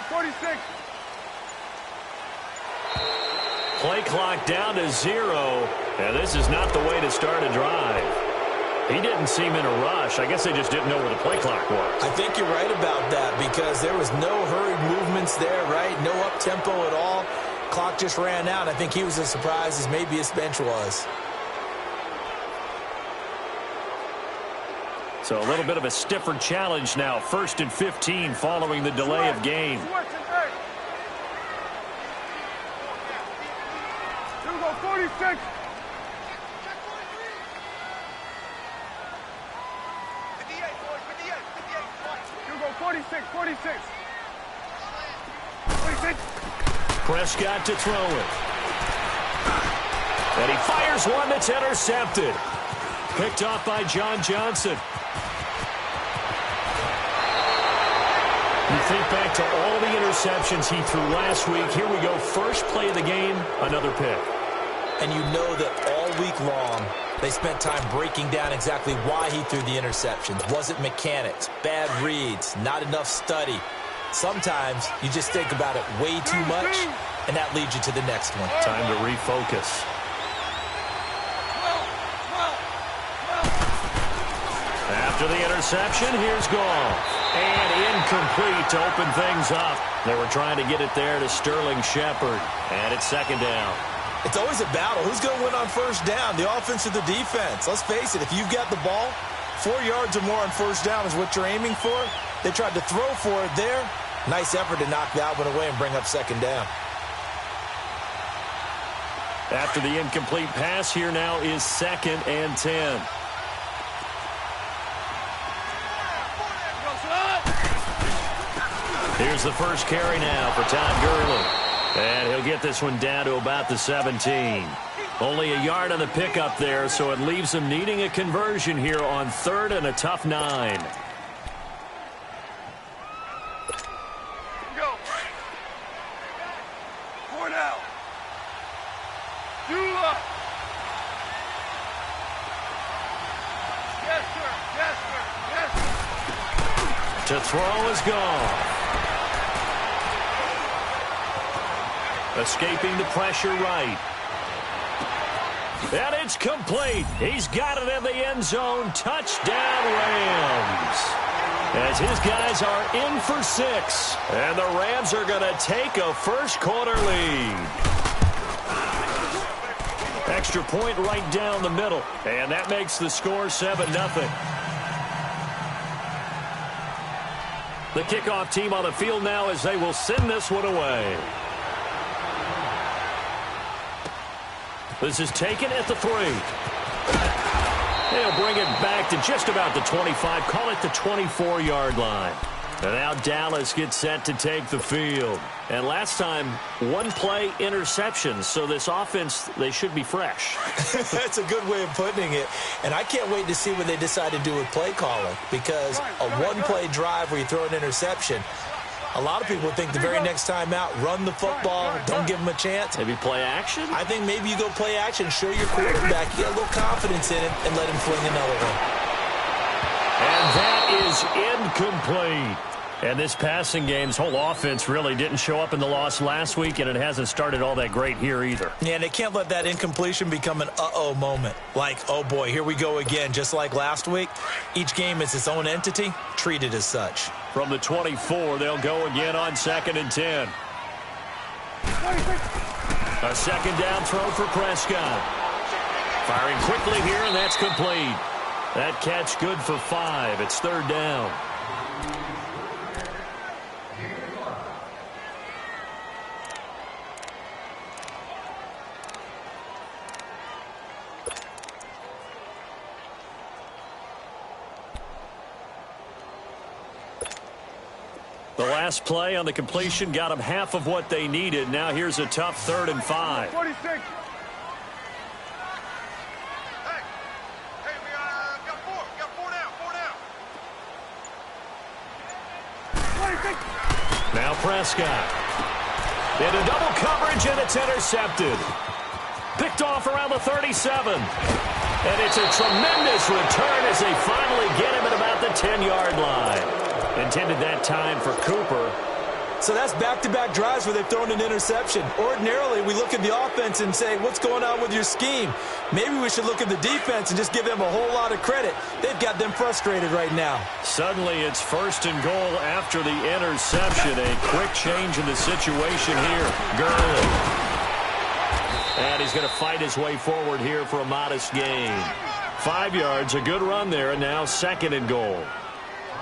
46. Play clock down to 0, and this is not the way to start a drive. He didn't seem in a rush. I guess they just didn't know where the play clock was. I think you're right about that because there was no hurried movements there, right? No up-tempo at all. Clock just ran out. I think he was as surprised as maybe his bench was. So a little bit of a stiffer challenge now. 1st and 15 following the delay of game. Here we go, 46. 46. 46. Prescott to throw it. And he fires one that's intercepted. Picked off by John Johnson. You think back to all the interceptions he threw last week. Here we go. First play of the game, another pick. And you know that all week long, they spent time breaking down exactly why he threw the interceptions. Was it mechanics, bad reads, not enough study? Sometimes you just think about it way too much, and that leads you to the next one. Time to refocus. After the interception, here's Goff. And incomplete to open things up. They were trying to get it there to Sterling Shepard. And it's 2nd down. It's always a battle. Who's going to win on 1st down, the offense or the defense? Let's face it, if you've got the ball, 4 yards or more on 1st down is what you're aiming for. They tried to throw for it there. Nice effort to knock that one away and bring up 2nd down. After the incomplete pass, here now is 2nd and 10. Here's the first carry now for Todd Gurley. And he'll get this one down to about the 17. Only a yard on the pickup there, so it leaves him needing a conversion here on 3rd and a tough 9. Go. 4 now. Do up. Yes, sir. Yes, sir. Yes, sir. To throw is gone. Escaping the pressure right. And it's complete. He's got it in the end zone. Touchdown, Rams. As his guys are in for 6. And the Rams are going to take a first-quarter lead. Extra point right down the middle. And that makes the score 7-0. The kickoff team on the field now as they will send this one away. This is taken at the 3. They'll bring it back to just about the 25. Call it the 24-yard line. And now Dallas gets set to take the field. And last time, 1 play interception. So this offense, they should be fresh. That's a good way of putting it. And I can't wait to see what they decide to do with play calling. Because a 1-play drive where you throw an interception, a lot of people think the very next time out, run the football, don't give them a chance. Maybe play action? I think maybe you go play action, show your quarterback, get a little confidence in it, and let him fling another one. And that is incomplete. And this passing game's whole offense really didn't show up in the loss last week, and it hasn't started all that great here either. Yeah, and they can't let that incompletion become an uh-oh moment. Like, oh boy, here we go again, just like last week. Each game is its own entity, treated as such. From the 24, they'll go again on 2nd and 10. A 2nd down throw for Prescott. Firing quickly here, and that's complete. That catch good for 5. It's 3rd down. The last play on the completion got them half of what they needed. Now here's a tough 3rd and 5. 46. Hey, we got 4. We got 4 down. 4 down. 26. Now Prescott. Into double coverage, and it's intercepted. Picked off around the 37. And it's a tremendous return as they finally get him at about the 10-yard line. Intended that time for Cooper. So that's back-to-back drives where they've thrown an interception. Ordinarily, we look at the offense and say, what's going on with your scheme? Maybe we should look at the defense and just give them a whole lot of credit. They've got them frustrated right now. Suddenly, it's 1st and goal after the interception. A quick change in the situation here. Gurley. And he's going to fight his way forward here for a modest gain. 5 yards, a good run there, and now 2nd and goal.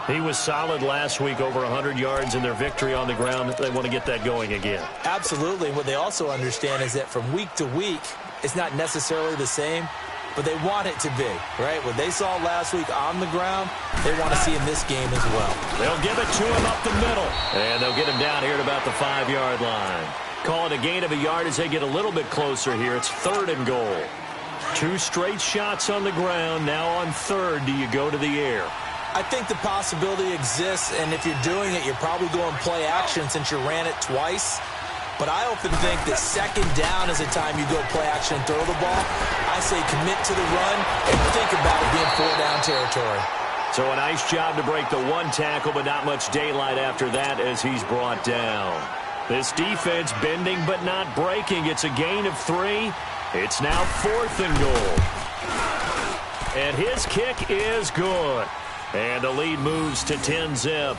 He was solid last week, over 100 yards in their victory on the ground. They want to get that going again. Absolutely. What they also understand is that from week to week, it's not necessarily the same, but they want it to be, right? What they saw last week on the ground, they want to see in this game as well. They'll give it to him up the middle, and they'll get him down here at about the 5-yard line. Call it a gain of a yard as they get a little bit closer here. It's 3rd and goal. 2 straight shots on the ground. Now on 3rd, do you go to the air? I think the possibility exists, and if you're doing it, you're probably going play action since you ran it twice. But I often think that 2nd down is a time you go play action and throw the ball. I say commit to the run and think about it being 4-down territory. So a nice job to break the 1 tackle, but not much daylight after that as he's brought down. This defense bending but not breaking. It's a gain of 3. It's now 4th and goal. And his kick is good. And the lead moves to 10-zip.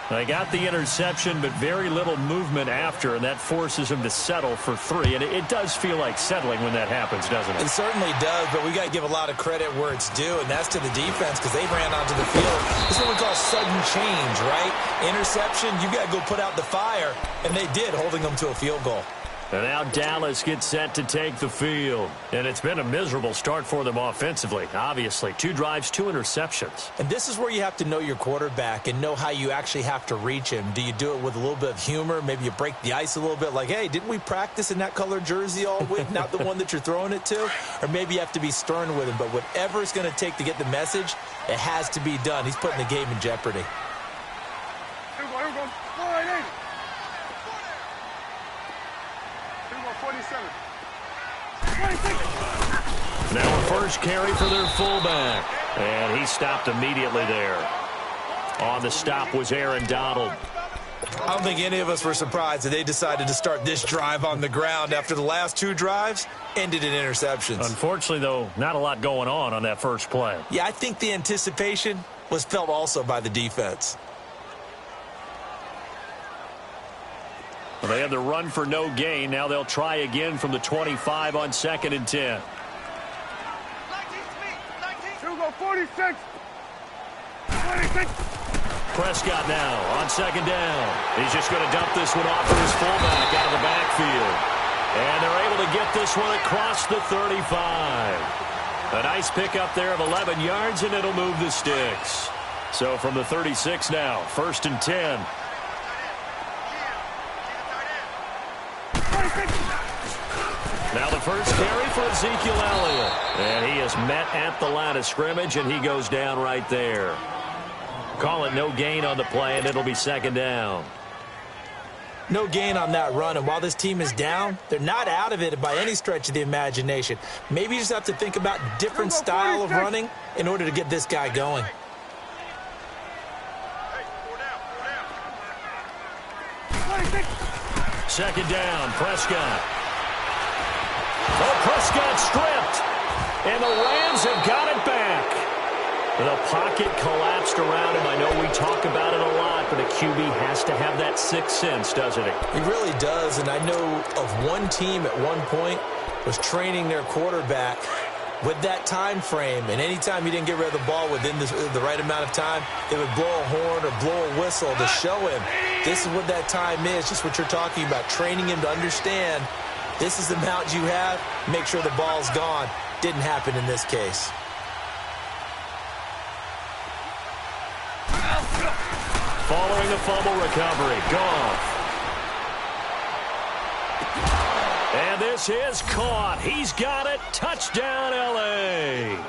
They got the interception, but very little movement after, and that forces him to settle for 3. And it does feel like settling when that happens, doesn't it? It certainly does, but we got to give a lot of credit where it's due, and that's to the defense because they ran onto the field. This is what we call sudden change, right? Interception, you got to go put out the fire, and they did, holding them to a field goal. And now Dallas gets set to take the field. And it's been a miserable start for them offensively, obviously. 2 drives, 2 interceptions. And this is where you have to know your quarterback and know how you actually have to reach him. Do you do it with a little bit of humor? Maybe you break the ice a little bit like, hey, didn't we practice in that color jersey all week, not the one that you're throwing it to? Or maybe you have to be stern with him. But whatever it's going to take to get the message, it has to be done. He's putting the game in jeopardy. Here we go. 47. 26. Now a first carry for their fullback. And he stopped immediately there. On the stop was Aaron Donald. I don't think any of us were surprised that they decided to start this drive on the ground after the last 2 drives ended in interceptions. Unfortunately, though, not a lot going on that first play. Yeah, I think the anticipation was felt also by the defense. Well, they had the run for no gain. Now they'll try again from the 25 on 2nd and 10. 19. Here we go. 46. 26. Prescott now on 2nd down. He's just going to dump this one off to his fullback out of the backfield. And they're able to get this one across the 35. A nice pickup there of 11 yards, and it'll move the sticks. So from the 36 now, 1st and 10. Now the first carry for Ezekiel Elliott. And he is met at the line of scrimmage, and he goes down right there. Call it no gain on the play, and it'll be 2nd down. No gain on that run, and while this team is down, they're not out of it by any stretch of the imagination. Maybe you just have to think about different style of running in order to get this guy going. Hey, 4 down. 26. 2nd down, Prescott. Oh, Prescott stripped. And the Rams have got it back. The pocket collapsed around him. I know we talk about it a lot, but a QB has to have that 6th sense, doesn't it? He really does, and I know of one team at one point was training their quarterback with that time frame, and anytime he didn't get rid of the ball within the right amount of time, they would blow a horn or blow a whistle to show him this is what that time is, just what you're talking about, training him to understand this is the amount you have, make sure the ball's gone. Didn't happen in this case. Following the fumble recovery, Goff. And this is caught. He's got it. Touchdown, L.A.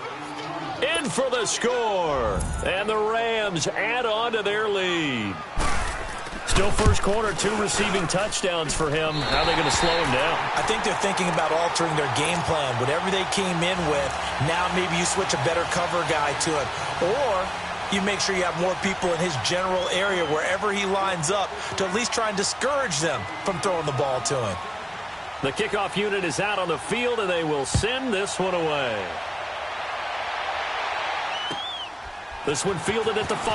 In for the score. And the Rams add on to their lead. Still first quarter, 2 receiving touchdowns for him. How are they going to slow him down? I think they're thinking about altering their game plan. Whatever they came in with, now maybe you switch a better cover guy to him. Or you make sure you have more people in his general area wherever he lines up to at least try and discourage them from throwing the ball to him. The kickoff unit is out on the field, and they will send this one away. This one fielded at the 5.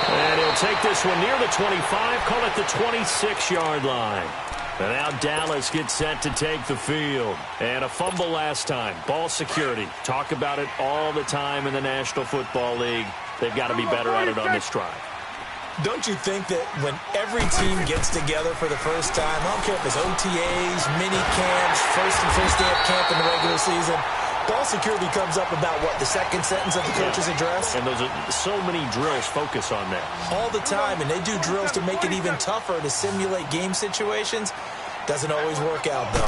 And he'll take this one near the 25, call it the 26-yard line. And now Dallas gets set to take the field. And a fumble last time. Ball security. Talk about it all the time in the National Football League. They've got to be better at it on this drive. Don't you think that when every team gets together for the first time, I don't care if it's OTAs, mini camps, first day of camp in the regular season, ball security comes up about, what, the second sentence of the coach's address? And those are so many drills focus on that. All the time, and they do drills to make it even tougher to simulate game situations. Doesn't always work out, though.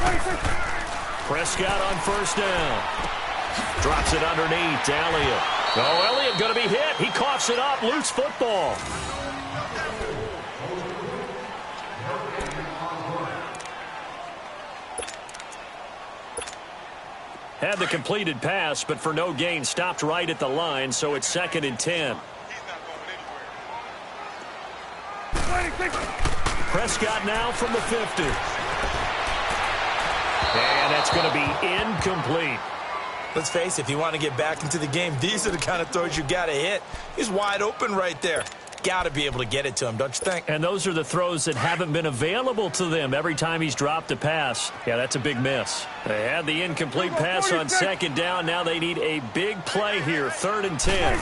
Prescott on first down. Drops it underneath. Elliott. Oh, Elliott going to be hit. He coughs it up. Loose football. Had the completed pass, but for no gain, stopped right at the line, so it's 2nd and 10. Prescott now from the 50. And that's going to be incomplete. Let's face it, if you want to get back into the game, these are the kind of throws you got to hit. He's wide open right there. Got to be able to get it to him, don't you think? And those are the throws that haven't been available to them every time he's dropped a pass. Yeah, that's a big miss. They had the incomplete pass on 2nd down. Now they need a big play here, 3rd and 10.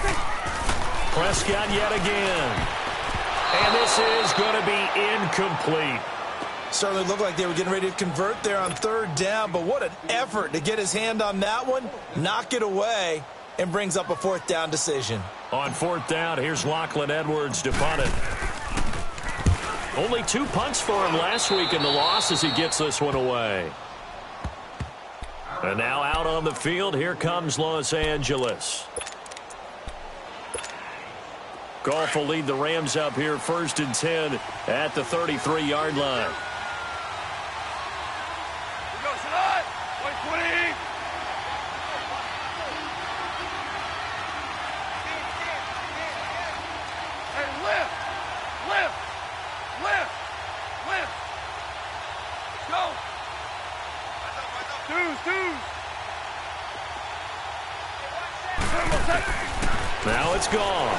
Prescott yet again. And this is going to be incomplete. Certainly looked like they were getting ready to convert there on 3rd down, but what an effort to get his hand on that one, knock it away, and brings up a 4th down decision. On 4th down, here's Lachlan Edwards to punt it. Only 2 punts for him last week in the loss as he gets this one away. And now out on the field, here comes Los Angeles. Goff will lead the Rams up here 1st and 10 at the 33-yard line. Now it's gone.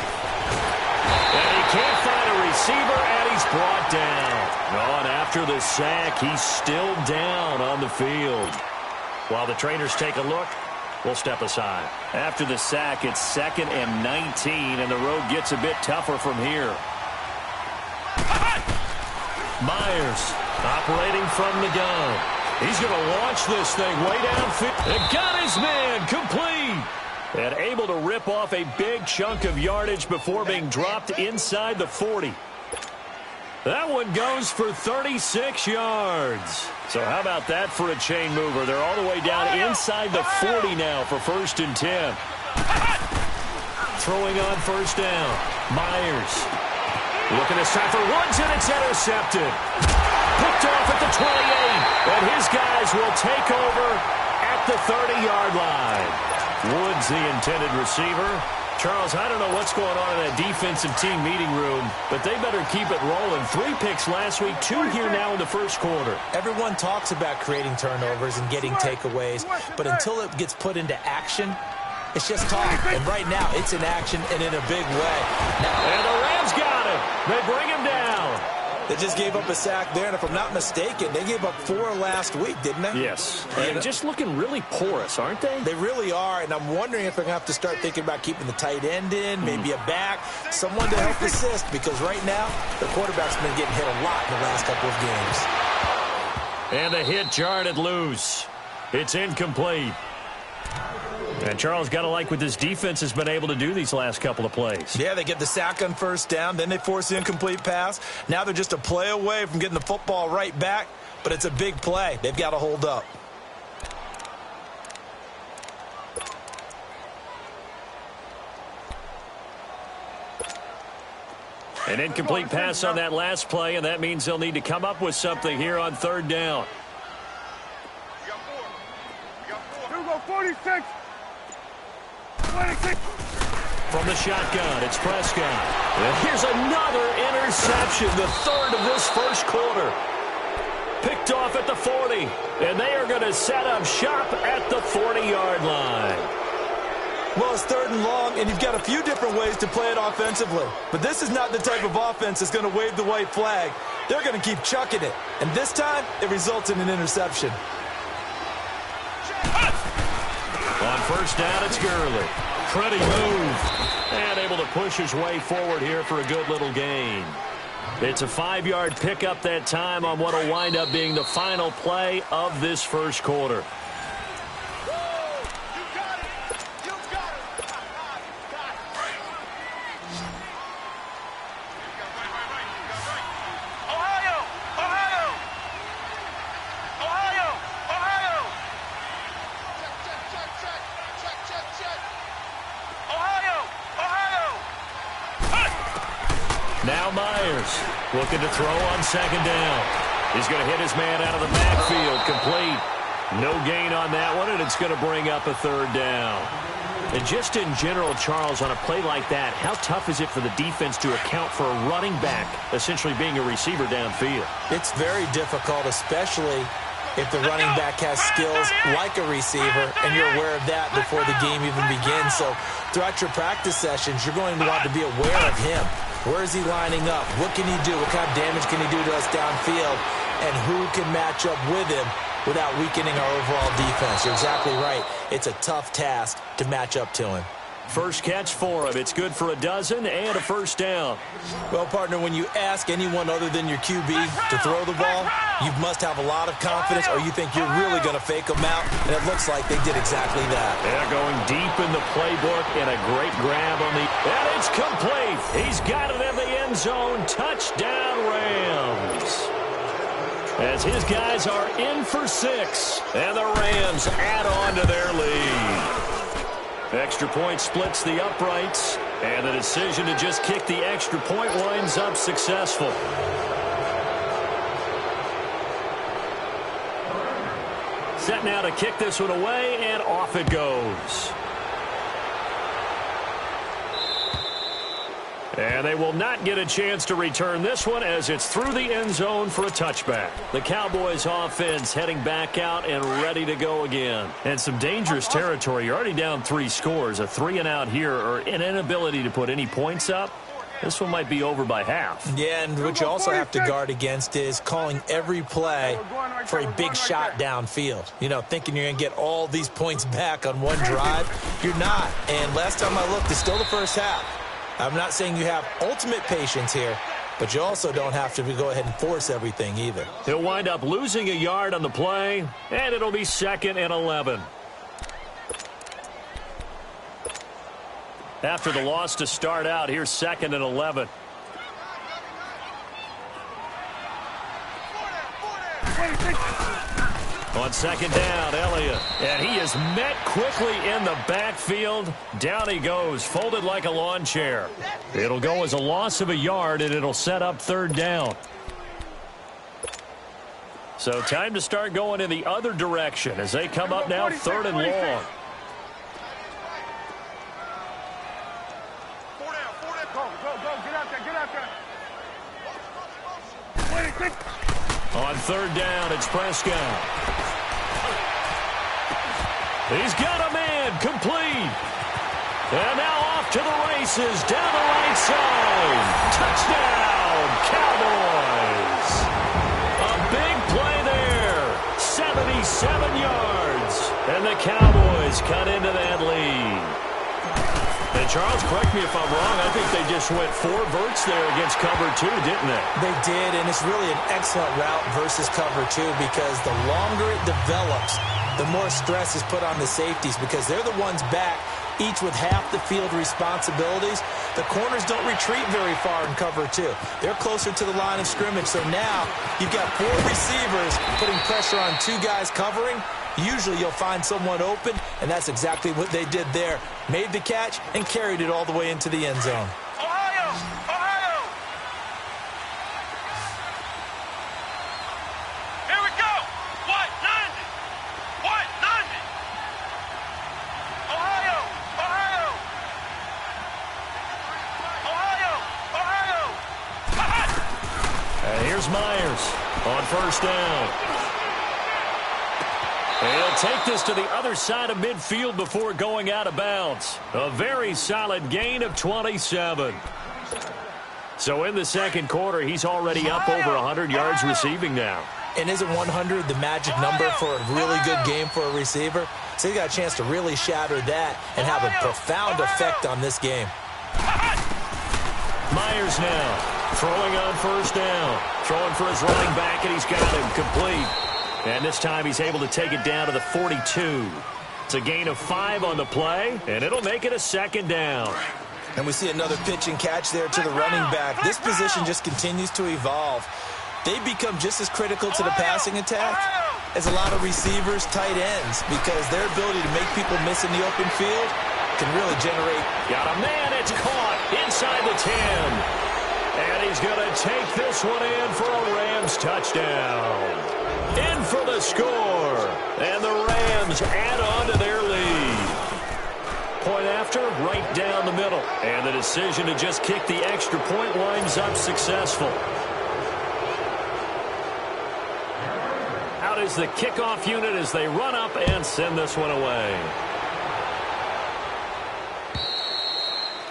And he can't find a receiver, and he's brought down. On after the sack, he's still down on the field. While the trainers take a look, we'll step aside. After the sack, it's 2nd and 19, and the road gets a bit tougher from here. Myers operating from the gun. He's going to launch this thing way downfield. And got his man complete. And able to rip off a big chunk of yardage before being dropped inside the 40. That one goes for 36 yards. So how about that for a chain mover? They're all the way down inside the 40 now for 1st and 10. Throwing on 1st down. Myers. Looking this time for Woods, and it's intercepted. Picked off at the 28. And his guys will take over at the 30-yard line. Woods, the intended receiver. Charles, I don't know what's going on in that defensive team meeting room, but they better keep it rolling. 3 picks last week, 2 here now in the 1st quarter. Everyone talks about creating turnovers and getting takeaways, but until it gets put into action, it's just talk. And right now, it's in action and in a big way. And the Rams got him. They bring him down. They just gave up a sack there, and if I'm not mistaken, they gave up 4 last week, didn't they? Yes. And just looking really porous, aren't they? They really are, and I'm wondering if they're going to have to start thinking about keeping the tight end in, maybe a back, someone to help assist, because right now, the quarterback's been getting hit a lot in the last couple of games. And the hit jarred it loose. It's incomplete. And Charles, got to like what this defense has been able to do these last couple of plays. Yeah, they get the sack on 1st down, then they force the incomplete pass. Now they're just a play away from getting the football right back, but it's a big play. They've got to hold up. An incomplete pass on that last play, and that means they'll need to come up with something here on 3rd down. We got 4. 46. 26. From the shotgun, it's Prescott. And here's another interception, the third of this first quarter. Picked off at the 40, and they are going to set up shop at the 40-yard line. Well, it's 3rd and long, and you've got a few different ways to play it offensively. But this is not the type of offense that's going to wave the white flag. They're going to keep chucking it. And this time, it results in an interception. On first down, it's Gurley. Pretty move. And able to push his way forward here for a good little gain. It's a 5-yard pickup that time on what will wind up being the final play of this first quarter. Now Myers looking to throw on 2nd down. He's going to hit his man out of the backfield. Complete. No gain on that one, and it's going to bring up a 3rd down. And just in general, Charles, on a play like that, how tough is it for the defense to account for a running back essentially being a receiver downfield? It's very difficult, especially if the running back has skills like a receiver, and you're aware of that before the game even begins. So throughout your practice sessions, you're going to want to be aware of him. Where is he lining up? What can he do? What kind of damage can he do to us downfield? And who can match up with him without weakening our overall defense? You're exactly right. It's a tough task to match up to him. First catch for him. It's good for a dozen and a first down. Well, partner, when you ask anyone other than your QB to throw the ball, you must have a lot of confidence, or you think you're really going to fake them out, and it looks like they did exactly that. They're going deep in the playbook, and a great grab on the... And it's complete. He's got it in the end zone. Touchdown, Rams. As his guys are in for 6, and the Rams add on to their lead. Extra point splits the uprights, and the decision to just kick the extra point winds up successful. Set now to kick this one away, and off it goes. And they will not get a chance to return this one as it's through the end zone for a touchback. The Cowboys offense heading back out and ready to go again. And some dangerous territory. You're already down 3 scores. A 3-and-out here, or an inability to put any points up. This one might be over by half. Yeah, and what you also have to guard against is calling every play for a big shot downfield. You know, thinking you're going to get all these points back on one drive. You're not. And last time I looked, it's still the first half. I'm not saying you have ultimate patience here, but you also don't have to go ahead and force everything either. He'll wind up losing a yard on the play, and it'll be 2nd and 11. After the loss to start out, here's 2nd and 11. On 2nd down, Elliott. And he is met quickly in the backfield. Down he goes, folded like a lawn chair. It'll go as a loss of a yard, and it'll set up 3rd down. So time to start going in the other direction as they come up now 3rd and long. On 3rd down, it's Prescott. He's got a man, complete. And now off to the races, down the right side. Touchdown, Cowboys. A big play there, 77 yards. And the Cowboys cut into that lead. And Charles, correct me if I'm wrong, I think they just went 4 verts there against cover 2, didn't they? They did, and it's really an excellent route versus cover 2 because the longer it develops, the more stress is put on the safeties because they're the ones back, each with half the field responsibilities. The corners don't retreat very far in cover 2. They're closer to the line of scrimmage, so now you've got 4 receivers putting pressure on 2 guys covering. Usually you'll find someone open, and that's exactly what they did there. Made the catch and carried it all the way into the end zone. Ohio! Ohio! Here we go! What? 90! What? 90! Ohio! Ohio! Here's Myers on first down. And he'll take this to the other side of midfield before going out of bounds. A very solid gain of 27. So in the second quarter, he's already up over 100 yards receiving now. And isn't 100 the magic number for a really good game for a receiver? So he got a chance to really shatter that and have a profound effect on this game. Myers now throwing on first down. Throwing for his running back, and he's got him complete. And this time he's able to take it down to the 42. It's a gain of 5 on the play, and it'll make it a second down. And we see another pitch and catch there to the running back. This position just continues to evolve. They become just as critical to the passing attack as a lot of receivers, tight ends, because their ability to make people miss in the open field can really generate. Got a man, it's caught inside the 10. And he's going to take this one in for a Rams touchdown. In for the score. And the Rams add on to their lead. Point after, right down the middle. And the decision to just kick the extra point winds up successful. Out is the kickoff unit as they run up and send this one away.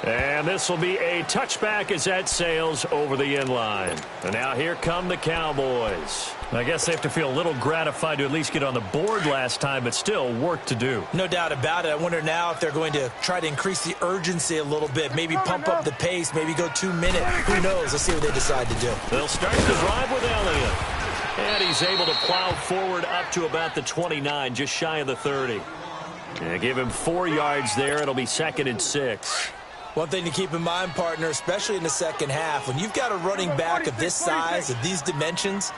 And this will be a touchback as that sails over the end line. And now here come the Cowboys. I guess they have to feel a little gratified to at least get on the board last time, but still work to do. No doubt about it. I wonder now if they're going to try to increase the urgency a little bit, maybe pump up the pace, maybe go 2 minute. Who knows? Let's see what they decide to do. They'll start the drive with Elliott. And he's able to plow forward up to about the 29, just shy of the 30. And give him 4 yards there. It'll be 2nd and 6. One thing to keep in mind, partner, especially in the second half, when you've got a running back of this size, of these dimensions,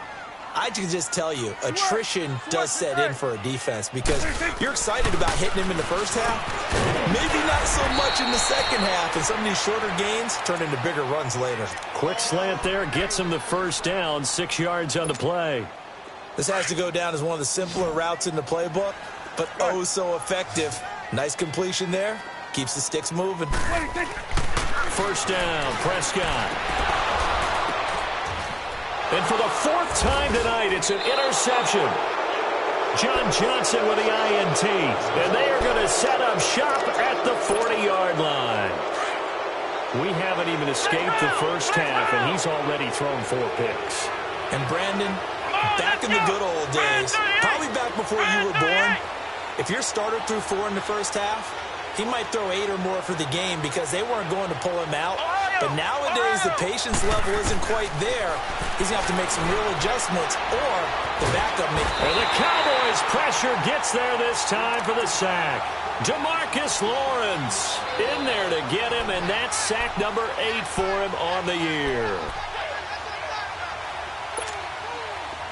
I can just tell you, attrition does set in for a defense because you're excited about hitting him in the first half. Maybe not so much in the second half, and some of these shorter gains turn into bigger runs later. Quick slant there gets him the first down, 6 yards on the play. This has to go down as one of the simpler routes in the playbook, but oh so effective. Nice completion there. Keeps the sticks moving. First down, Prescott. And for the 4th time tonight, it's an interception. John Johnson with the INT. And they are going to set up shop at the 40-yard line. We haven't even escaped the first half, and he's already thrown 4 picks. And Brandon, back in the good old days, probably back before you were born, if your starter threw 4 in the first half, he might throw 8 or more for the game because they weren't going to pull him out. But nowadays, the patience level isn't quite there. He's going to have to make some real adjustments, or the backup may. And the Cowboys' pressure gets there this time for the sack. DeMarcus Lawrence in there to get him, and that's sack number 8 for him on the year.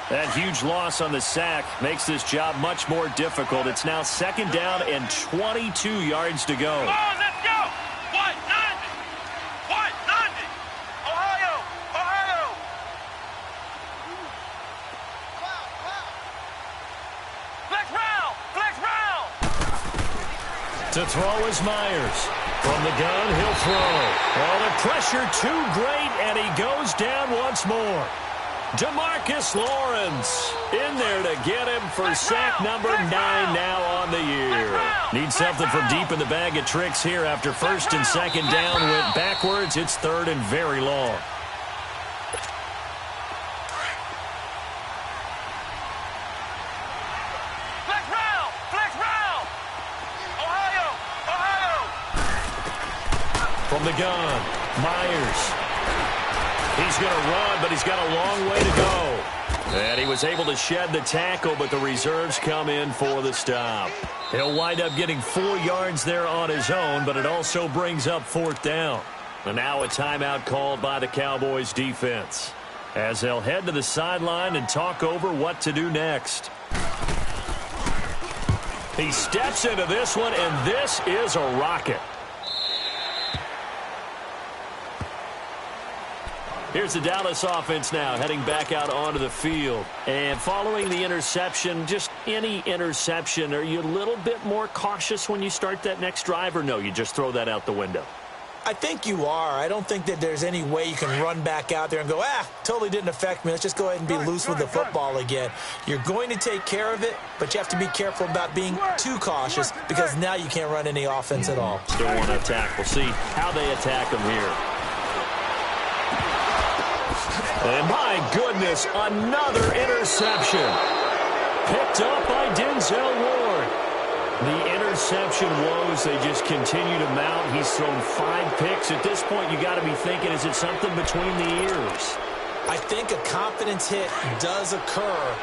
That huge loss on the sack makes this job much more difficult. It's now 2nd down and 22 yards to go. Come on, let's go! What? 90! What? 90! Ohio! Ohio! Flex round! Flex round! To throw is Myers. From the gun, he'll throw. Oh, the pressure too great, and he goes down once more. DeMarcus Lawrence in there to get him for sack number 9 now on the year. Needs something from deep in the bag of tricks here after 1st and 2nd down went backwards. It's 3rd and very long. Flex round! Flex round! Ohio! Ohio! From the gun, Myers. He's going to run, but he's got a long way to go. And he was able to shed the tackle, but the reserves come in for the stop. He'll wind up getting 4 yards there on his own, but it also brings up 4th down. And now a timeout called by the Cowboys defense, as they'll head to the sideline and talk over what to do next. He steps into this one, and this is a rocket. Here's the Dallas offense now heading back out onto the field. And following the interception, just any interception, are you a little bit more cautious when you start that next drive, or no, you just throw that out the window? I think you are. I don't think that there's any way you can run back out there and go, totally didn't affect me. Let's just go ahead and be loose with the football again. You're going to take care of it, but you have to be careful about being too cautious because now you can't run any offense at all. Still want to attack. We'll see how they attack them here. And my goodness, another interception. Picked up by Denzel Ward. The interception woes, they just continue to mount. He's thrown 5 picks. At this point, you got to be thinking, is it something between the ears? I think a confidence hit does occur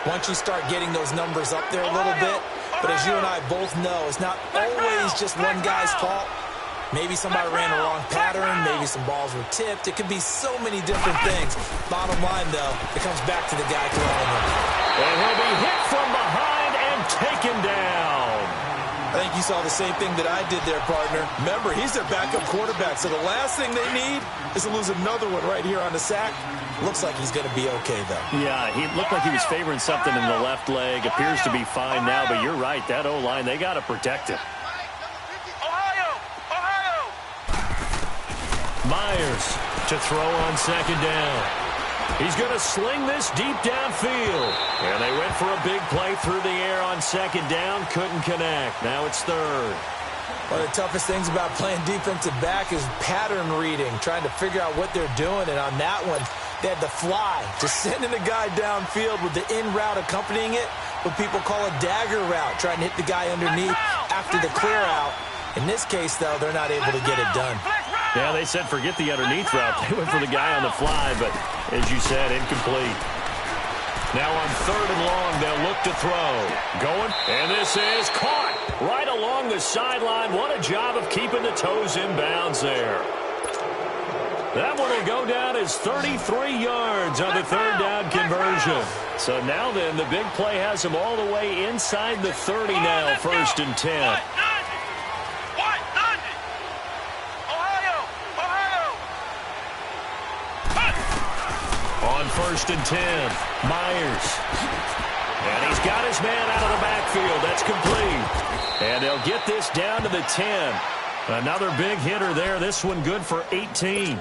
once you start getting those numbers up there a little bit. But as you and I both know, it's not always just one guy's fault. Maybe somebody ran the wrong pattern. Maybe some balls were tipped. It could be so many different things. Bottom line, though, it comes back to the guy throwing them. And he'll be hit from behind and taken down. I think you saw the same thing that I did there, partner. Remember, he's their backup quarterback, so the last thing they need is to lose another one right here on the sack. Looks like he's going to be okay, though. Yeah, he looked like he was favoring something in the left leg. Appears to be fine now, but you're right. That O-line, they got to protect him. Myers to throw on second down. He's going to sling this deep downfield. And they went for a big play through the air on second down. Couldn't connect. Now it's third. One of the toughest things about playing defensive back is pattern reading, trying to figure out what they're doing. And on that one, they had to fly, just sending the guy downfield with the in route accompanying it, what people call a dagger route, trying to hit the guy underneath after the clear out. In this case, though, they're not able to get it done. Yeah, they said forget the underneath route. They went for the guy on the fly, but as you said, incomplete. Now on third and long, they'll look to throw. Going, and this is caught right along the sideline. What a job of keeping the toes in bounds there. That one will go down as 33 yards on the third down conversion. So now then, the big play has them all the way inside the 30 now, 1st and 10. On 1st and 10, Myers. And he's got his man out of the backfield. That's complete. And they'll get this down to the 10. Another big hitter there. This one good for 18.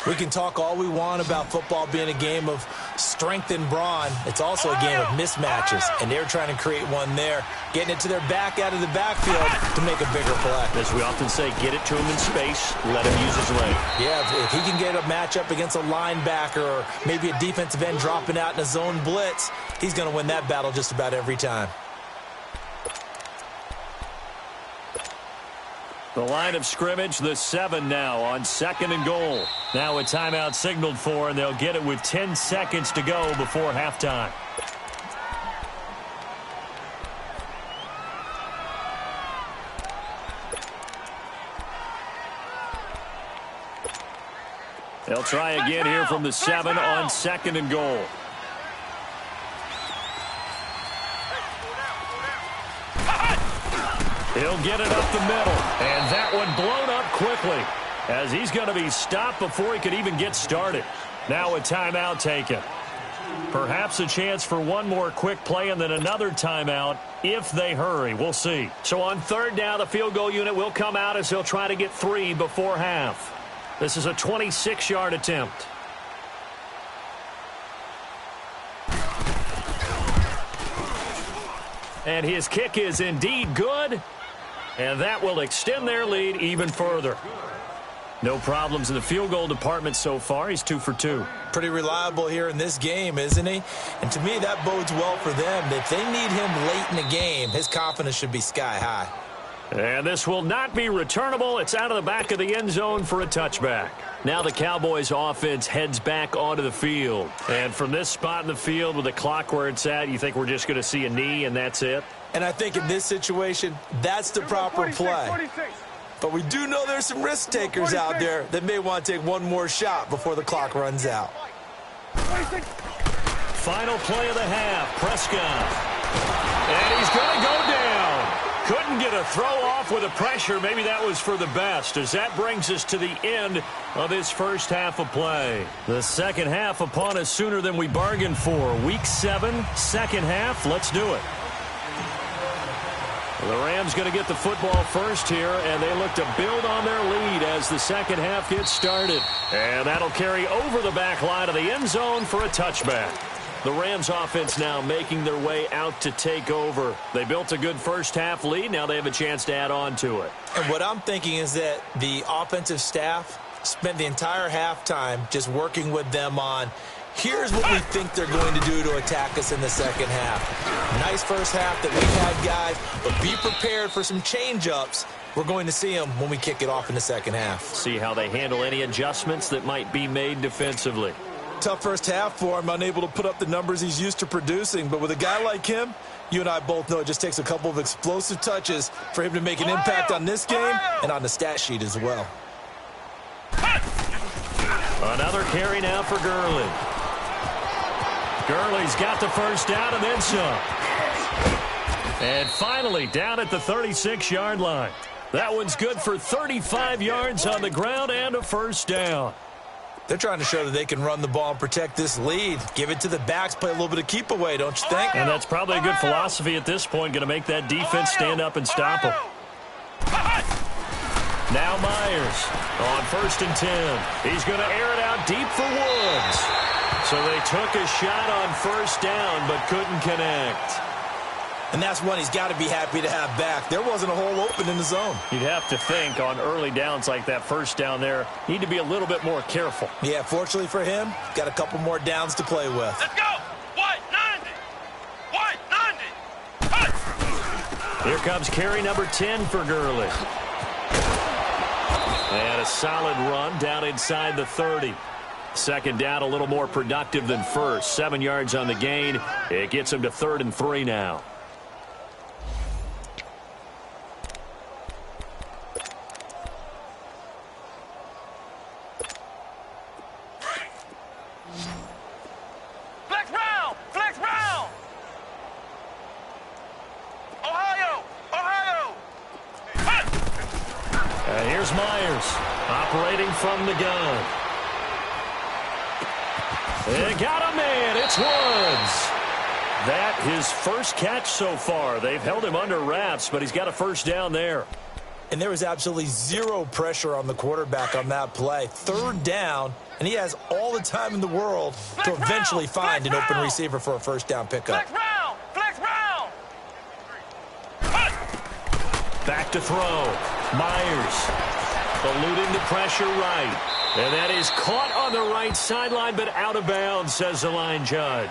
We can talk all we want about football being a game of strength and brawn. It's also a game of mismatches, and they're trying to create one there, getting it to their back out of the backfield to make a bigger play. As we often say, get it to him in space, let him use his leg. Yeah, if he can get a matchup against a linebacker or maybe a defensive end dropping out in a zone blitz, he's going to win that battle just about every time. The line of scrimmage, the 7 now on 2nd and goal. Now a timeout signaled for, and they'll get it with 10 seconds to go before halftime. They'll try again here from the 7 on 2nd and goal. He'll get it up the middle, and that one blown up quickly as he's going to be stopped before he could even get started. Now a timeout taken. Perhaps a chance for one more quick play and then another timeout if they hurry. We'll see. So on 3rd down, the field goal unit will come out as he'll try to get 3 before half. This is a 26-yard attempt. And his kick is indeed good. And that will extend their lead even further. No problems in the field goal department so far. He's 2 for 2. Pretty reliable here in this game, isn't he? And to me, that bodes well for them. If they need him late in the game, his confidence should be sky high. And this will not be returnable. It's out of the back of the end zone for a touchback. Now the Cowboys offense heads back onto the field. And from this spot in the field with the clock where it's at, you think we're just going to see a knee and that's it? And I think in this situation, that's the proper play. But we do know there's some risk takers out there that may want to take one more shot before the clock runs out. Final play of the half, Prescott. And he's going to go down. Couldn't get a throw off with the pressure. Maybe that was for the best, as that brings us to the end of this first half of play. The second half upon us sooner than we bargained for. Week 7, second half. Let's do it. The Rams going to get the football first here, and they look to build on their lead as the second half gets started. And that'll carry over the back line of the end zone for a touchback. The Rams offense now making their way out to take over. They built a good first half lead. Now they have a chance to add on to it. And what I'm thinking is that the offensive staff spent the entire halftime just working with them on, here's what we think they're going to do to attack us in the second half. Nice first half that we've had, guys, but be prepared for some change-ups. We're going to see them when we kick it off in the second half. See how they handle any adjustments that might be made defensively. Tough first half for him, unable to put up the numbers he's used to producing. But with a guy like him, you and I both know it just takes a couple of explosive touches for him to make an impact on this game and on the stat sheet as well. Another carry now for Gurley. Gurley's got the first down and then some. And finally down at the 36-yard line. That one's good for 35 yards on the ground and a first down. They're trying to show that they can run the ball and protect this lead. Give it to the backs, play a little bit of keep away, don't you think? And that's probably a good philosophy at this point, going to make that defense stand up and stop them. Now Myers on 1st and 10. He's going to air it out deep for Woods. So they took a shot on first down but couldn't connect. And that's one he's got to be happy to have back. There wasn't a hole open in the zone. You'd have to think on early downs like that first down there, need to be a little bit more careful. Yeah, fortunately for him, got a couple more downs to play with. Let's go! 190! 190! Here comes carry number 10 for Gurley. And a solid run down inside the 30. Second down, a little more productive than first. 7 yards on the gain. It gets him to 3rd and 3 now. Flex round! Flex round! Ohio! Ohio! And here's Myers operating from the gun. They got a man. It's Woods. That his first catch so far. They've held him under wraps, but he's got a first down there. And there was absolutely zero pressure on the quarterback on that play. 3rd down, and he has all the time in the world to eventually find an open receiver for a first down pickup. Flex round! Flex round! Back to throw. Myers eluding the pressure right. And that is caught on the right sideline, but out of bounds, says the line judge.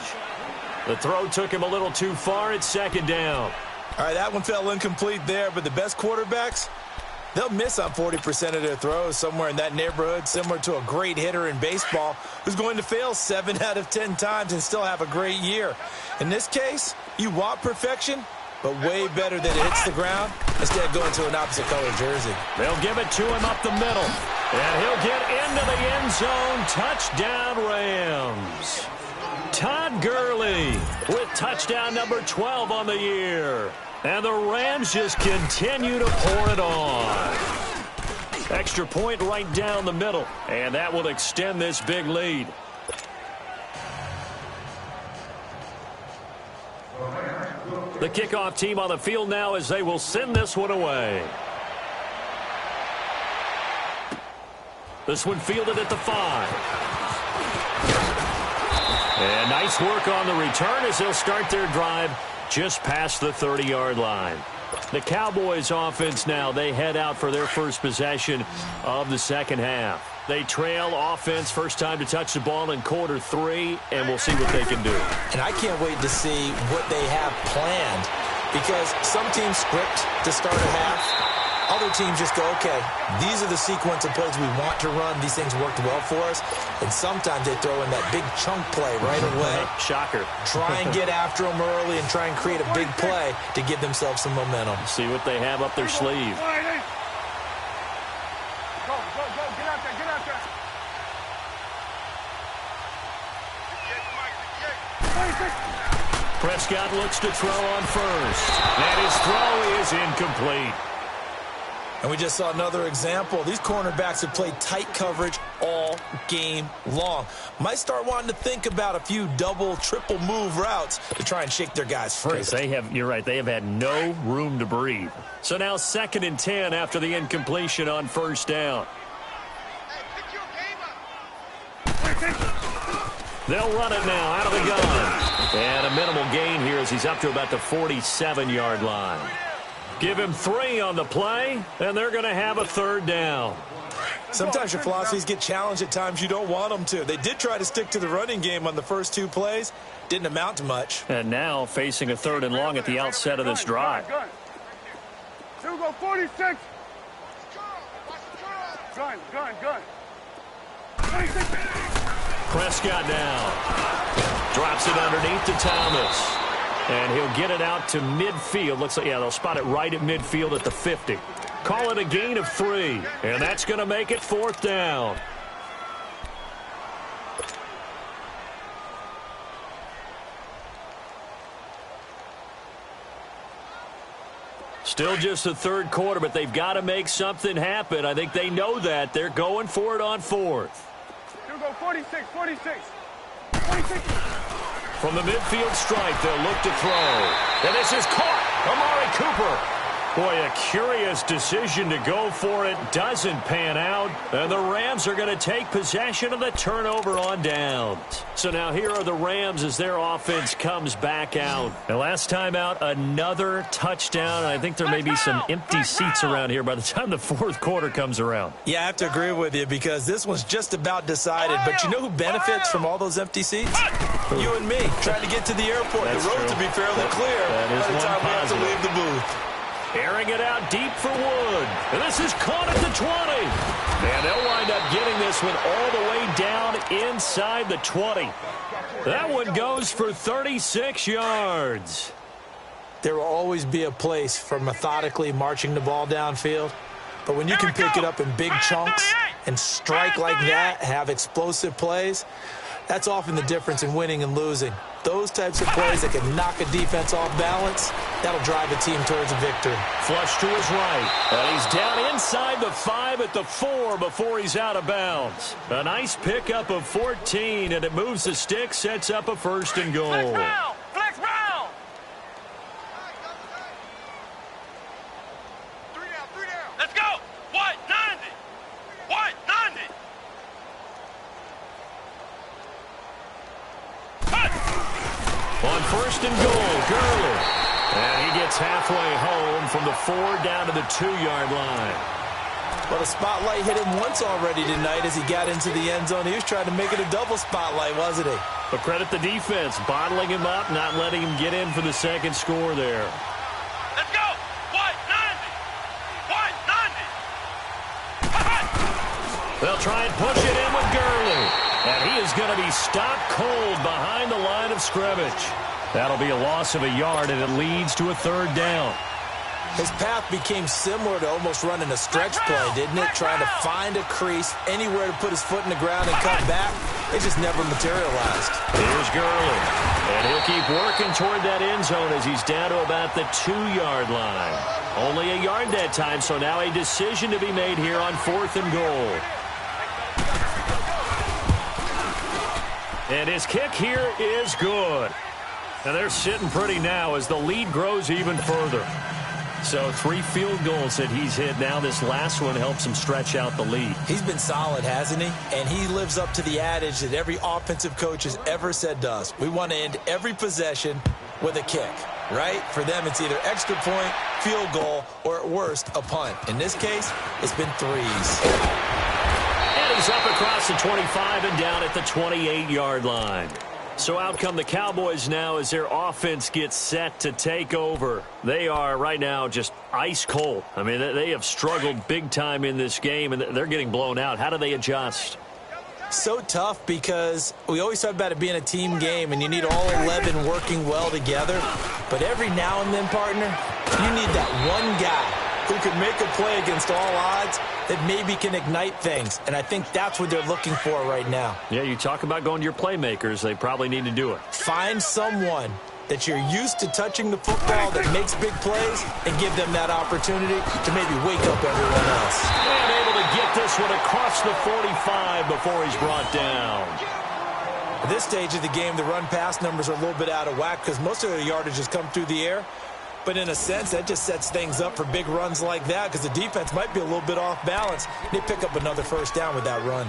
The throw took him a little too far. It's 2nd down. All right, that one fell incomplete there, but the best quarterbacks, they'll miss on 40% of their throws, somewhere in that neighborhood, similar to a great hitter in baseball who's going to fail 7 out of 10 times and still have a great year. In this case, you want perfection, but way better that it hits the ground instead of going to an opposite color jersey. They'll give it to him up the middle. And he'll get into the end zone. Touchdown, Rams. Todd Gurley with touchdown number 12 on the year. And the Rams just continue to pour it on. Extra point right down the middle. And that will extend this big lead. The kickoff team on the field now as they will send this one away. This one fielded at the 5. And nice work on the return as they'll start their drive just past the 30-yard line. The Cowboys offense now, they head out for their first possession of the second half. They trail offense, first time to touch the ball in quarter 3, and we'll see what they can do. And I can't wait to see what they have planned, because some teams script to start a half. Other teams just go, okay, these are the sequence of plays we want to run. These things worked well for us. And sometimes they throw in that big chunk play right away. Shocker. Try and get after them early and try and create a big play to give themselves some momentum. See what they have up their sleeve. Go, get out there, get out there. Prescott looks to throw on first. And his throw is incomplete. And we just saw another example. These cornerbacks have played tight coverage all game long. Might start wanting to think about a few double, triple move routes to try and shake their guys free. You're right, they have had no room to breathe. So now 2nd and 10 after the incompletion on 1st down. They'll run it now out of the gun. And a minimal gain here as he's up to about the 47-yard line. Give him 3 on the play, and they're going to have a 3rd down. Sometimes your philosophies get challenged at times you don't want them to. They did try to stick to the running game on the first 2 plays. Didn't amount to much. And now facing a 3rd and long at the outset of this drive. Here we go, 46. Gun. 46. Prescott now. Drops it underneath to Thomas. And he'll get it out to midfield. Looks like, yeah, they'll spot it right at midfield at the 50. Call it a gain of 3. And that's going to make it 4th down. Still just the 3rd quarter, but they've got to make something happen. I think they know that. They're going for it on 4th. Here we go, 46. From the midfield stripe, they'll look to throw. And this is caught. Amari Cooper. Boy, a curious decision to go for it. Doesn't pan out. And the Rams are going to take possession of the turnover on downs. So now here are the Rams as their offense comes back out. And last time out, another touchdown. I think there may be some empty seats around here by the time the 4th quarter comes around. Yeah, I have to agree with you because this one's just about decided. But you know who benefits from all those empty seats? You and me, trying to get to the airport. That's the road true. to be fairly clear That is by the time we have to positive. leave the booth. Airing it out deep for Wood. And this is caught at the 20. And they'll wind up getting this one all the way down inside the 20. That one goes for 36 yards. There will always be a place for methodically marching the ball downfield. But when you can pick it up in big chunks and strike like that, have explosive plays, that's often the difference in winning and losing. Those types of plays that can knock a defense off balance, that'll drive a team towards a victory. Flush to his right. And he's down inside the 5 at the 4 before he's out of bounds. A nice pickup of 14, and it moves the stick, sets up a 1st and goal. Flex round. 3 down. Let's go. What? 90. What? 90. On 1st and goal, Gurley. And he gets halfway home from the 4 down to the 2-yard line. Well, the spotlight hit him once already tonight as he got into the end zone. He was trying to make it a double spotlight, wasn't he? But credit the defense, bottling him up, not letting him get in for the 2nd score there. Let's go. What? 90. What? 90. They'll try and push it in with Gurley. And he is going to be stopped cold behind the line of scrimmage. That'll be a loss of a yard, and it leads to a 3rd down. His path became similar to almost running a stretch play, didn't it? Trying to find a crease, anywhere to put his foot in the ground and cut back. It just never materialized. Here's Gurley. And he'll keep working toward that end zone as he's down to about the 2-yard line. Only a yard that time, so now a decision to be made here on 4th and goal. And his kick here is good. And they're sitting pretty now as the lead grows even further. So 3 field goals that he's hit now. This last one helps him stretch out the lead. He's been solid, hasn't he? And he lives up to the adage that every offensive coach has ever said to us. We want to end every possession with a kick, right? For them, it's either extra point, field goal, or at worst, a punt. In this case, it's been 3s. And he's up across the 25 and down at the 28-yard line. So out come the Cowboys now as their offense gets set to take over. They are right now just ice cold. I mean, they have struggled big time in this game, and they're getting blown out. How do they adjust? So tough because we always talk about it being a team game, and you need all 11 working well together. But every now and then, partner, you need that one guy who can make a play against all odds that maybe can ignite things. And I think that's what they're looking for right now. Yeah, you talk about going to your playmakers. They probably need to do it. Find someone that you're used to touching the football that makes big plays and give them that opportunity to maybe wake up everyone else. And able to get this one across the 45 before he's brought down. At this stage of the game, the run-pass numbers are a little bit out of whack because most of the yardage has come through the air. But in a sense, that just sets things up for big runs like that because the defense might be a little bit off balance. They pick up another first down with that run.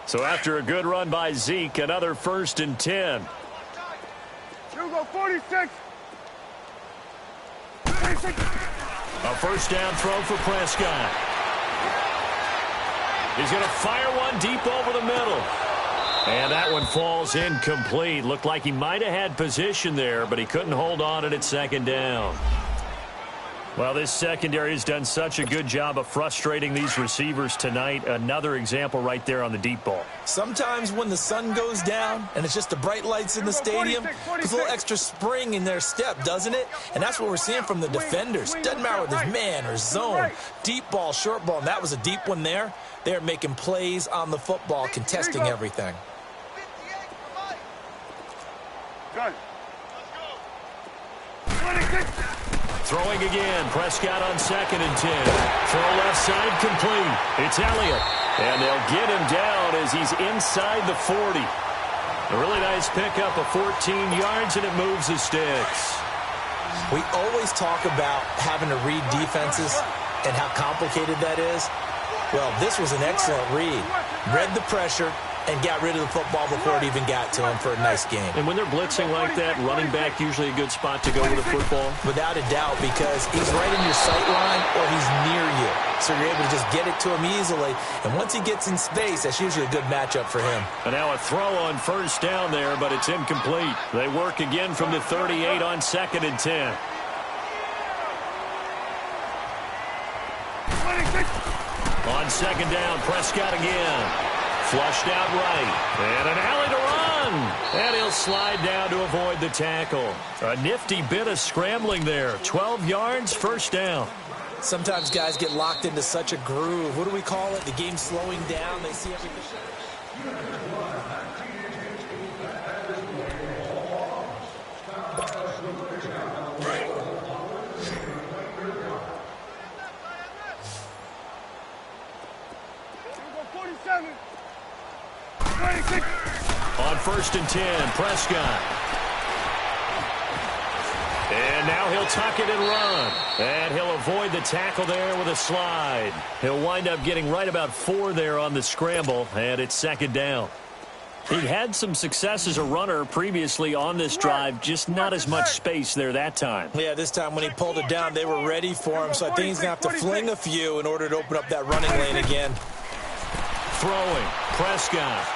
So after a good run by Zeke, another 1st and 10. You go 46. A first down throw for Prescott. He's going to fire one deep over the middle. And that one falls incomplete. Looked like he might have had position there, but he couldn't hold on at 2nd down. Well, this secondary has done such a good job of frustrating these receivers tonight. Another example right there on the deep ball. Sometimes when the sun goes down and it's just the bright lights in the stadium, there's a little extra spring in their step, doesn't it? And that's what we're seeing from the defenders. Doesn't matter whether it's man or zone, deep ball, short ball, and that was a deep one there. They're making plays on the football, contesting everything. Good. Throwing again. Prescott on 2nd and 10. Throw left side complete. It's Elliott. And they'll get him down as he's inside the 40. A really nice pickup of 14 yards, and it moves the sticks. We always talk about having to read defenses and how complicated that is. Well, this was an excellent read. Read the pressure and got rid of the football before it even got to him for a nice game. And when they're blitzing like that, running back usually a good spot to go with the football? Without a doubt, because he's right in your sight line or he's near you. So you're able to just get it to him easily. And once he gets in space, that's usually a good matchup for him. And now a throw on 1st down there, but it's incomplete. They work again from the 38 on 2nd and 10. On 2nd down, Prescott again. Flushed out right. And an alley to run. And he'll slide down to avoid the tackle. A nifty bit of scrambling there. 12 yards, 1st down. Sometimes guys get locked into such a groove. What do we call it? The game's slowing down. They see everything. On 1st and 10, Prescott. And now he'll tuck it and run. And he'll avoid the tackle there with a slide. He'll wind up getting right about 4 there on the scramble, and it's 2nd down. He had some success as a runner previously on this drive, just not as much space there that time. Yeah, this time when he pulled it down, they were ready for him, so I think he's going to have to fling a few in order to open up that running lane again. Throwing, Prescott.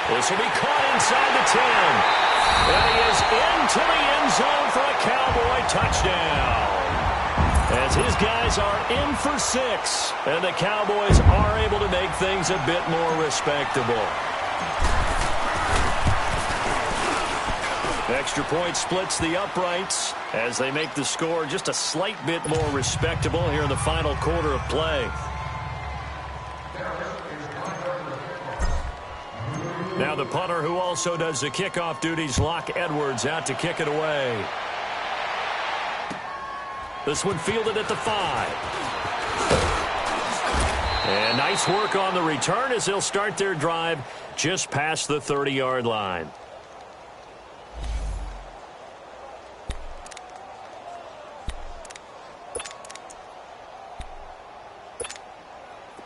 This will be caught inside the 10. And he is into the end zone for a Cowboy touchdown. As his guys are in for 6. And the Cowboys are able to make things a bit more respectable. Extra point splits the uprights as they make the score just a slight bit more respectable here in the final quarter of play. Now the punter who also does the kickoff duties, Locke Edwards, out to kick it away. This one fielded at the 5. And nice work on the return as they'll start their drive just past the 30-yard line.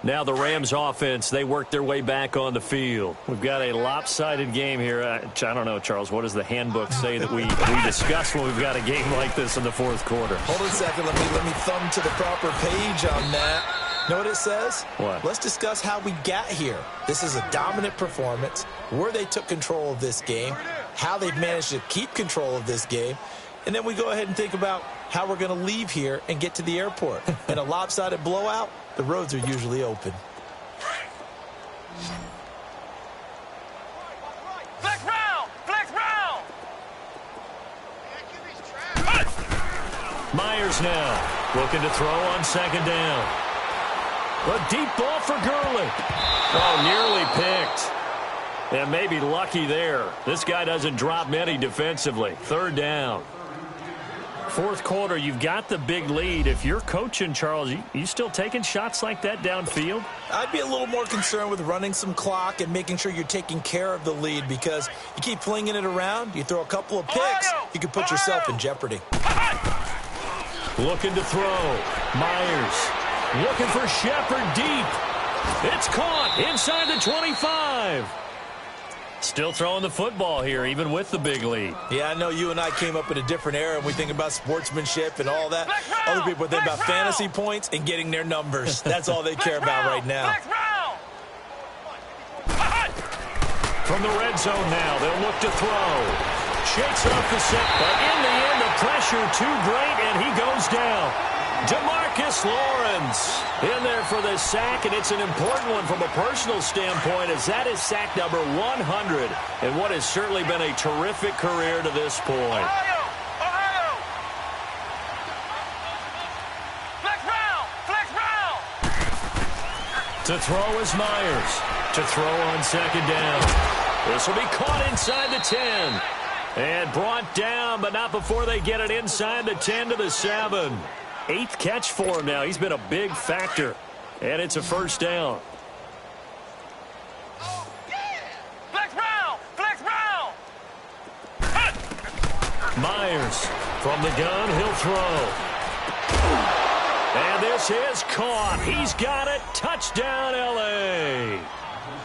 Now the Rams offense, they work their way back on the field. We've got a lopsided game here. I don't know, Charles, what does the handbook say that we discuss when we've got a game like this in the 4th quarter? Hold on a second. Let me thumb to the proper page on that. Know what it says? What? Let's discuss how we got here. This is a dominant performance, where they took control of this game, how they've managed to keep control of this game, and then we go ahead and think about how we're going to leave here and get to the airport. In a lopsided blowout, the roads are usually open. Flex round! Flex round! Myers now, looking to throw on second down. A deep ball for Gurley. Oh, nearly picked. And maybe lucky there. This guy doesn't drop many defensively. Third down. Fourth quarter, you've got the big lead. If you're coaching, Charles, you still taking shots like that downfield? I'd be a little more concerned with running some clock and making sure you're taking care of the lead, because you keep flinging it around, you throw a couple of picks, you could put yourself in jeopardy. Looking to throw. Myers looking for Shepard deep. It's caught inside the 25. Still throwing the football here, even with the big lead. Yeah, I know you and I came up in a different era, and we think about sportsmanship and all that. Other people think about fantasy points and getting their numbers. That's all they care about right now. From the red zone now, they'll look to throw. Shakes off the set, but in the end, the pressure too great, and he goes down. DeMarcus Lawrence in there for the sack, and it's an important one from a personal standpoint, as that is sack number 100 in what has certainly been a terrific career to this point. To throw is Myers. To throw on second down. This will be caught inside the 10. And brought down, but not before they get it inside the 10 to the 7. 8th catch for him now. He's been a big factor. And it's a first down. Myers from the gun. He'll throw. And this is caught. He's got it. Touchdown, L.A.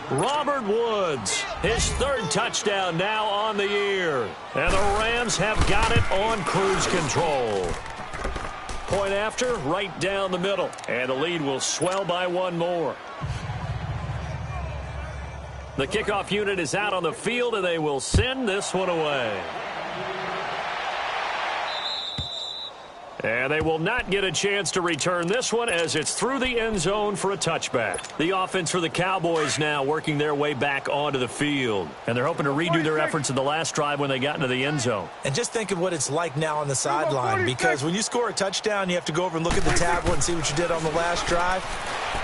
Robert Woods, his 3rd touchdown now on the year. And the Rams have got it on cruise control. Point after, right down the middle. And the lead will swell by one more. The kickoff unit is out on the field, and they will send this one away. And they will not get a chance to return this one, as it's through the end zone for a touchback. The offense for the Cowboys now working their way back onto the field. And they're hoping to redo their efforts in the last drive when they got into the end zone. And just think of what it's like now on the sideline, because when you score a touchdown, you have to go over and look at the tablet and see what you did on the last drive.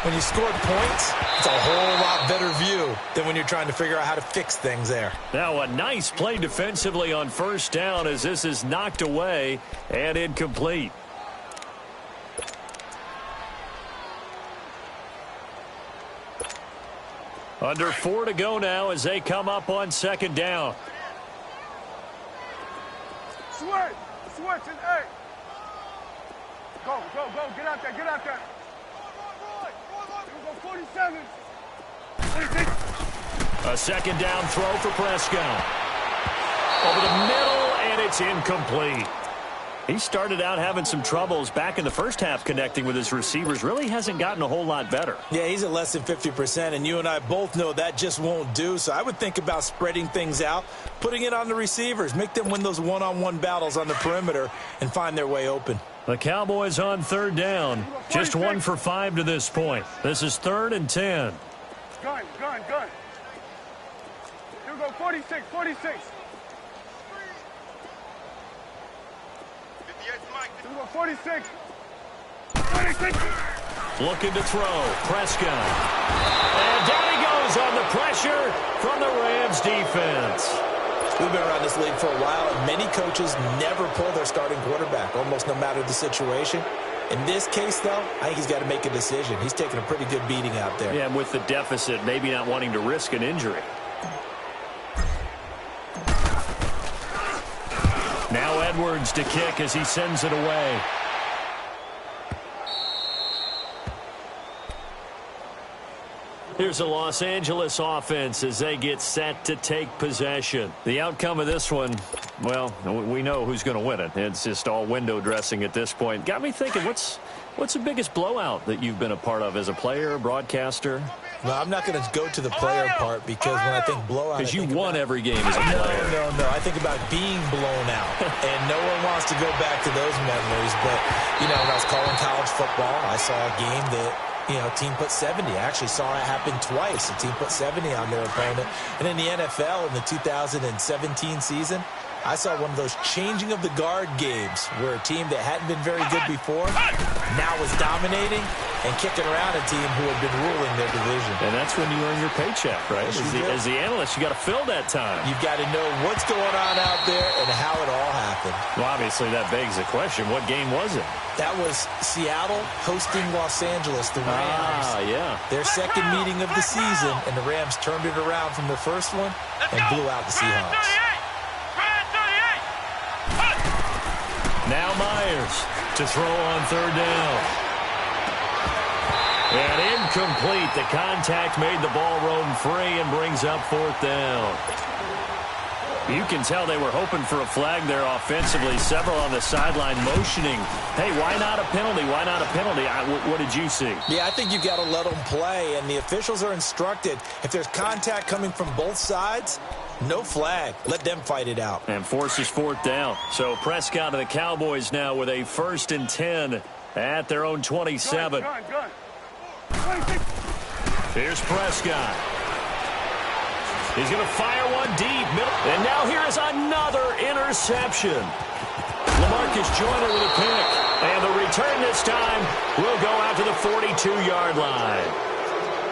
When you scored points, it's a whole lot better view than when you're trying to figure out how to fix things there. Now a nice play defensively on first down, as this is knocked away and incomplete. Under 4 to go now as they come up on second down. Switch, and hey. Go, get out there. Here we go, 47. 26. A second down throw for Prescott. Over the middle, and it's incomplete. He started out having some troubles back in the first half connecting with his receivers. Really hasn't gotten a whole lot better. Yeah, he's at less than 50%, and you and I both know that just won't do. So I would think about spreading things out, putting it on the receivers, make them win those one-on-one battles on the perimeter and find their way open. The Cowboys on third down. Just 1 for 5 to this point. This is 3rd and 10. Gun. Here we go, 46. 46. Looking to throw. Prescott. And down he goes on the pressure from the Rams defense. We've been around this league for a while, and many coaches never pull their starting quarterback, almost no matter the situation. In this case, though, I think he's got to make a decision. He's taking a pretty good beating out there. Yeah, and with the deficit, maybe not wanting to risk an injury. Now Edwards to kick as he sends it away. Here's a Los Angeles offense as they get set to take possession. The outcome of this one, well, we know who's going to win it. It's just all window dressing at this point. Got me thinking, what's the biggest blowout that you've been a part of as a player, broadcaster? Well, I'm not going to go to the player part, because when I think blowout, because you won every game as a player. No. I think about being blown out, and no one wants to go back to those memories. But, when I was calling college football, I saw a game that, team put 70. I actually saw it happen twice. A team put 70 on their opponent. And in the NFL in the 2017 season, I saw one of those changing of the guard games where a team that hadn't been very good before now was dominating and kicking around a team who had been ruling their division. And that's when you earn your paycheck, right? As the analyst, you got to fill that time. You've got to know what's going on out there and how it all happened. Well, obviously, that begs the question, what game was it? That was Seattle hosting Los Angeles, the Rams. Yeah. Their second meeting of the season, and the Rams turned it around from the first one and blew out the Seahawks. Now Myers to throw on third down. And incomplete. The contact made the ball roam free and brings up fourth down. You can tell they were hoping for a flag there offensively. Several on the sideline motioning. Hey, why not a penalty? Why not a penalty? What did you see? Yeah, I think you've got to let them play, and the officials are instructed. If there's contact coming from both sides, no flag. Let them fight it out. And forces fourth down. So Prescott and the Cowboys now with a 1st and 10 at their own 27. Gun. 26. Here's Prescott. He's going to fire one deep. And now here is another interception. LaMarcus Joyner with a pick. And the return this time will go out to the 42-yard line.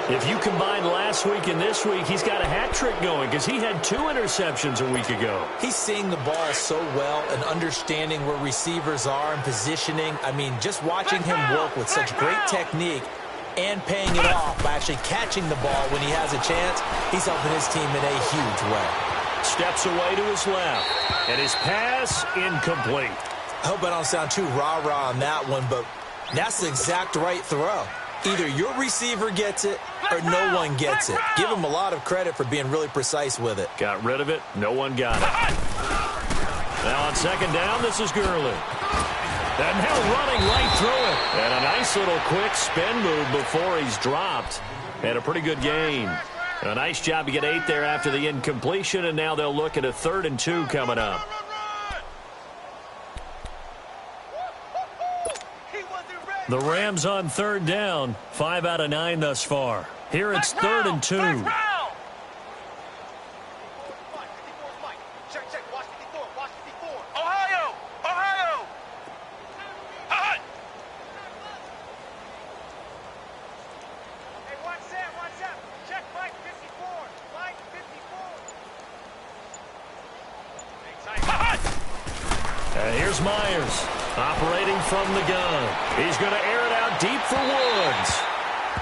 If you combine last week and this week, he's got a hat trick going because he had 2 interceptions a week ago. He's seeing the ball so well and understanding where receivers are and positioning. I mean, just watching him work with such great technique and paying it off by actually catching the ball when he has a chance, he's helping his team in a huge way. Steps away to his left, and his pass incomplete. I hope I don't sound too rah-rah on that one, but that's the exact right throw. Either your receiver gets it or no one gets it. Give him a lot of credit for being really precise with it. Got rid of it. No one got it. Now on second down, this is Gurley. And now running right through it. And a nice little quick spin move before he's dropped. And a pretty good gain. A nice job to get 8 there after the incompletion, and now they'll look at a 3rd and 2 coming up. The Rams on 3rd down, 5 out of 9 thus far. Here it's 3rd and 2. And here's Myers operating from the gun. He's going to air it out deep for Woods.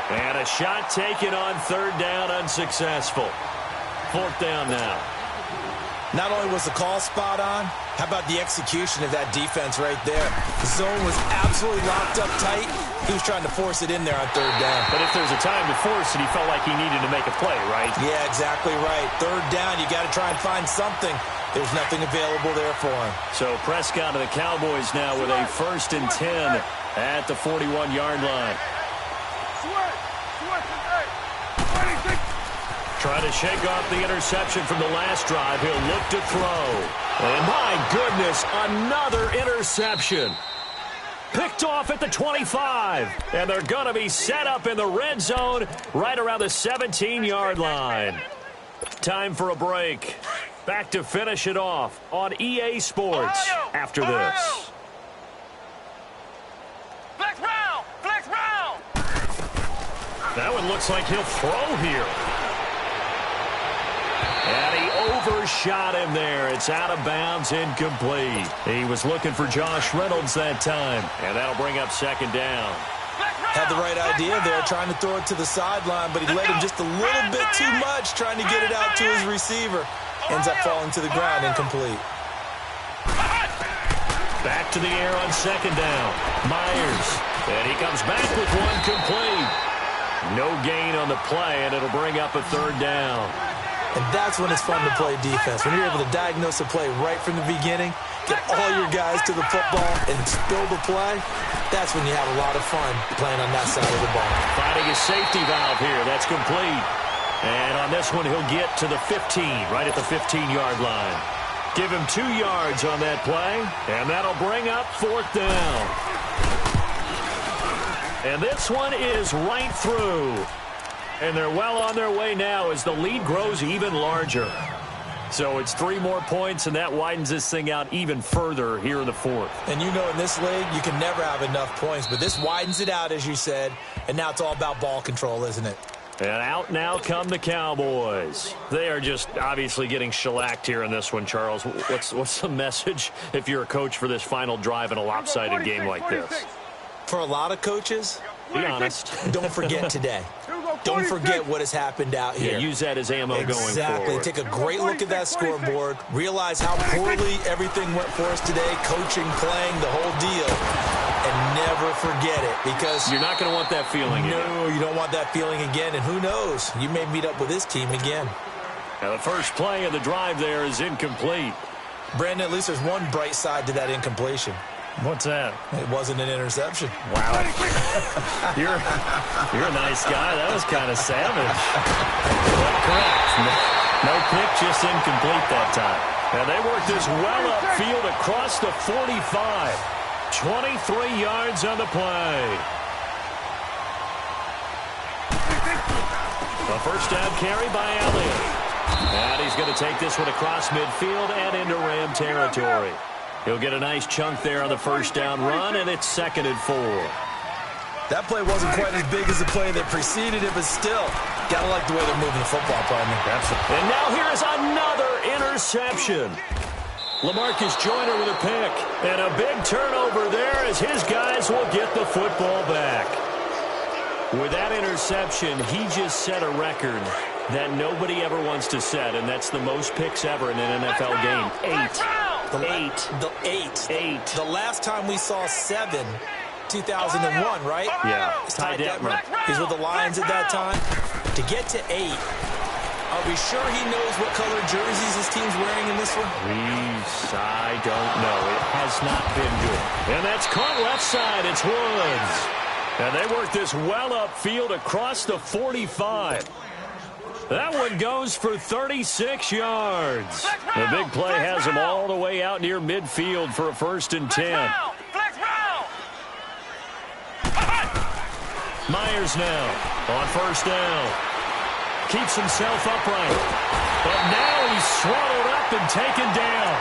And a shot taken on 3rd down, unsuccessful. 4th down now. Not only was the call spot on, how about the execution of that defense right there? The zone was absolutely locked up tight. He was trying to force it in there on 3rd down. But if there's a time to force it, he felt like he needed to make a play, right? Yeah, exactly right. 3rd down, you got to try and find something. There's nothing available there for him. So Prescott of the Cowboys now with a 1st and 10 at the 41-yard line. Trying to shake off the interception from the last drive. He'll look to throw. And my goodness, another interception. Picked off at the 25. And they're going to be set up in the red zone right around the 17-yard line. Time for a break. Back to finish it off on EA Sports after this. Flex round. That one looks like he'll throw here. And he overshot him there. It's out of bounds, incomplete. He was looking for Josh Reynolds that time. And that'll bring up 2nd down. Had the right idea there, trying to throw it to the sideline, but he let him just a little bit too much, trying to get it out to his receiver. Ends up falling to the ground, incomplete. Back to the air on 2nd down. Myers. And he comes back with one complete. No gain on the play, and it'll bring up a 3rd down. And that's when it's fun to play defense. When you're able to diagnose a play right from the beginning, get all your guys to the football, and spill the play, that's when you have a lot of fun playing on that side of the ball. Finding his safety valve here. That's complete. And on this one, he'll get to the 15, right at the 15-yard line. Give him 2 yards on that play, and that'll bring up 4th down. And this one is right through. And they're well on their way now as the lead grows even larger. So it's 3 more points, and that widens this thing out even further here in the 4th. And you know in this league, you can never have enough points, but this widens it out, as you said, and now it's all about ball control, isn't it? And out now come the Cowboys. They are just obviously getting shellacked here in this one, Charles. What's the message if you're a coach for this final drive in a lopsided game like this? For a lot of coaches, be honest. Don't forget today. Don't forget what has happened out here. Yeah, use that as ammo going forward. Exactly. Take a great look at that scoreboard. Realize how poorly everything went for us today. Coaching, playing, the whole deal. And never forget it, because you're not going to want that feeling again. No, you don't want that feeling again. And who knows? You may meet up with this team again. Now, the first play of the drive there is incomplete. Brandon, at least there's one bright side to that incompletion. What's that? It wasn't an interception. Wow. You're a nice guy. That was kind of savage. Correct. No pick, just incomplete that time. And they worked this well upfield across the 45. 23 yards on the play. A first down carry by Elliott. And he's going to take this one across midfield and into Ram territory. He'll get a nice chunk there on the first down run, and it's 2nd and 4. That play wasn't quite as big as the play that preceded it, but still, got to like the way they're moving the football, partner. And now here is another interception. LaMarcus Joyner with a pick, and a big turnover there as his guys will get the football back. With that interception, he just set a record that nobody ever wants to set, and that's the most picks ever in an NFL game. 8. The last time we saw 7, 2001, right? Yeah. Ty Detmer. He's with the Lions at that time. To get to 8, are we sure he knows what color jerseys his team's wearing in this one? I don't know. It has not been good. And that's caught left side. It's Woods. And they work this well upfield across the 45. That one goes for 36 yards. The big play has them all the way out near midfield for a 1st and 10. Myers now on 1st down. Keeps himself upright. But now he's swallowed up and taken down.